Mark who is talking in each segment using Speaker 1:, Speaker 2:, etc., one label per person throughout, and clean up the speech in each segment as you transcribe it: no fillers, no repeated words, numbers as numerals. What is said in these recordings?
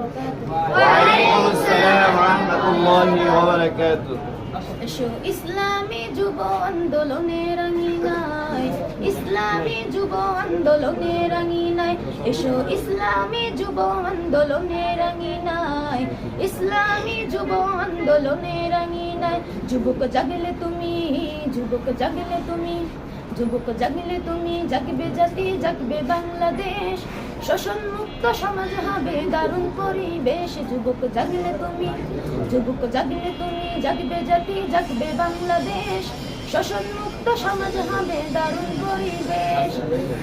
Speaker 1: وبركاته।
Speaker 2: ওয়ালাইকুম আসসালাম ওয়া রাহমাতুল্লাহি ওয়া বারাকাতুহু।
Speaker 1: এসো ইসলামী যুব আন্দোলনের আঙিনায়, ইসলামী যুব আন্দোলনের আঙিনায়, এসো ইসলামী যুব আন্দোলনের আঙিনায়, ইসলামী যুব আন্দোলনের আঙিনায়। যুবক জাগলে তুমি, যুবক জাগলে তুমি, যুবক জাগলে তুমি, জাগবে জাতি, জাগবে বাংলাদেশ। শোষণ মুক্ত সমাজ হবে দারুণ পরিবেশ। যুবক জাগলে তুমি, যুবক জাগলে তুমি, জাগবে জাতি, জাগবে বাংলাদেশ। শোষণ মুক্ত সমাজ হবে দারুণ পরিবেশ।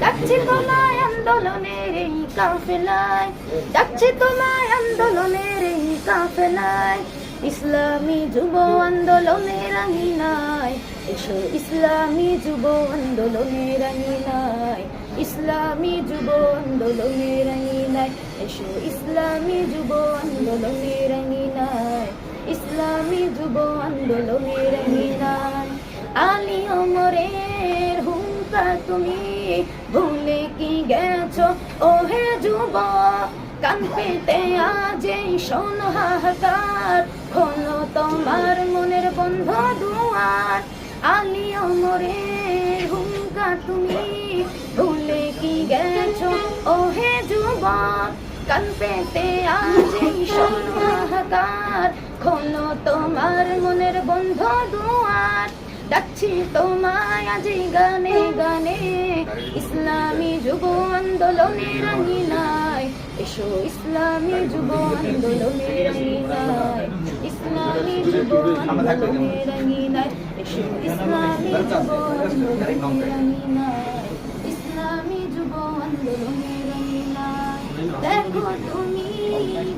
Speaker 1: ডাকছি তোমায় আন্দোলনের এই কাফেলায়, ডাকছি তোমায় আন্দোলনের এই কাফেলায়। ইসলামী যুব আন্দোলনের আঙিনায়, এসো ইসলামী যুব আন্দোলনের আঙিনায়, ইসলামী যুব আন্দোলনের আঙিনায়, এসো ইসলামী যুব আন্দোলনের আঙিনায়, ইসলামী যুব আন্দোলনের আঙিনায়। আলী ওমরের হুঙ্কার তুমি ভুলে কি গেছো ওহে যুবক? কান পেতে আজ এই শোনো হাহাকার, খোলো তোমার মনের বন্ধ দুয়ার। আলী ওমরের হুঙ্কার তুমি ভুলে কি গেছো ওহে যুবক? কান পেতে আজ এই শোনো হাহাকার, খোলো তোমার মনের বন্ধ দুয়ার। ডাকছি তোমায় আজি গানে গানে, ইসলামী যুব আন্দোলনের আঙিনায়, এসো ইসলামী যুব আন্দোলনের আঙিনায়, ইসলামী যুব আন্দোলনের আঙিনায়, এসো ইসলামী যুব আন্দোলনের আঙিনায়, ইসলামী যুব আন্দোলনের আঙিনায়। দেখো তুমি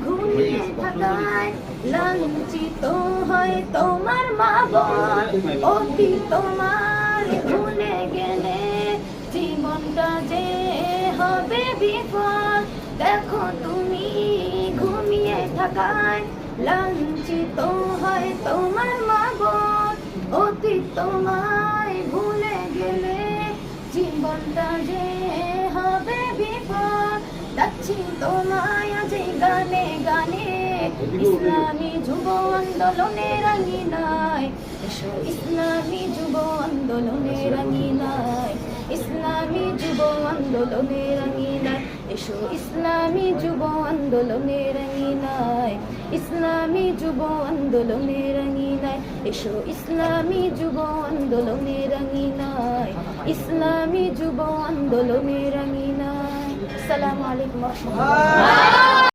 Speaker 1: ঘুমিয়ে থাকায় লাঞ্ছিত হয় তোমার মা বোন, অতি তোমার ভুলে গেলে জীবনটা যে হবে বিফল। দেখো তুমি ঘুমিয়ে থাকায় লাঞ্ছিত হয় তোমার মা বোন, অতি তোমায় ভুলে গেলে জীবনটা যে হবে বিফল। ডাকছি তোমায় আজ গানে গানে, ইসলামী যুব আন্দোলনের আঙিনায়, এসো ইসলামী যুব আন্দোলনের আঙিনায়, ইসলামী যুব আন্দোলনের আঙিনায়, এসো ইসলামী যুব আন্দোলনের আঙিনায়, ইসলামী যুব আন্দোলনের আঙিনায়, এসো ইসলামী যুব আন্দোলনের আঙিনায়, ইসলামী যুব আন্দোলনের আঙিনায়। আসসালামু আলাইকুম ওয়া রাহমাতুল্লাহ।